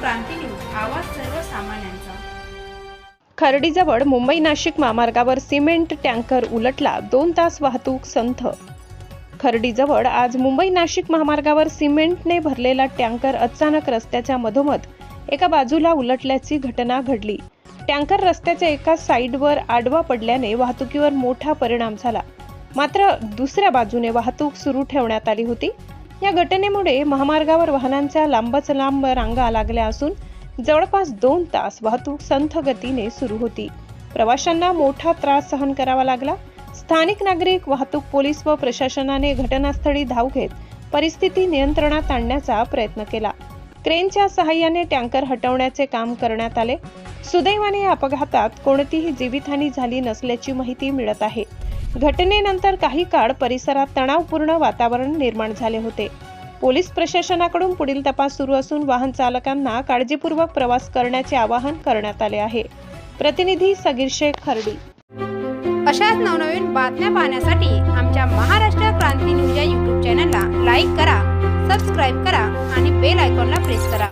क्रांती news, आवाज सर्वसामान्यांचा। खर्डीजवळ मुंबई नाशिक महामार्गावर सिमेंट टँकर उलटला, 2 तास वाहतूक संथ। खर्डीजवळ आज मुंबई नाशिक महामार्गावर सिमेंटने भरलेला टँकर अचानक रस्त्याच्या मधोमध एका बाजूला उलटल्याची घटना घडली। टँकर रस्त्याच्या एका साईडवर आडवा पडल्याने वाहतुकीवर मोठा परिणाम झाला, मात्र दुसऱ्या बाजूने वाहतूक सुरू ठेवण्यात आली होती। या घटनेमुळे महामार्गावर वाहनांच्या लांबच लांब रांगा लागल्या असून जवळपास 2 तास वाहतूक संथ गतीने सुरू होती। प्रवाशांना मोठा त्रास सहन करावा लागला। स्थानिक नागरिक, वाहतूक पोलीस व प्रशासनाने घटनास्थळी धाव घेत परिस्थिती नियंत्रणात आणण्याचा प्रयत्न केला। क्रेनच्या सहाय्याने टँकर हटवण्याचे काम करण्यात आले। सुदैवाने या अपघातात कोणतीही जीवितहानी झाली नसल्याची माहिती मिळत आहे। घटनेनंतर काही काळ परिसरात तणावपूर्ण वातावरण निर्माण झाले होते। पोलीस प्रशासनाकडून पुढील तपास सुरू असून वाहन चालकांना काळजीपूर्वक प्रवास करण्याचे आवाहन करण्यात आले आहे। प्रतिनिधी सगीर शेख, खर्डी। अशाच नवनवीन बातम्या पाहण्यासाठी आमच्या महाराष्ट्र क्रांती न्यूज या YouTube चॅनलला लाईक करा, सबस्क्राईब करा आणि बेल आयकॉनला प्रेस करा।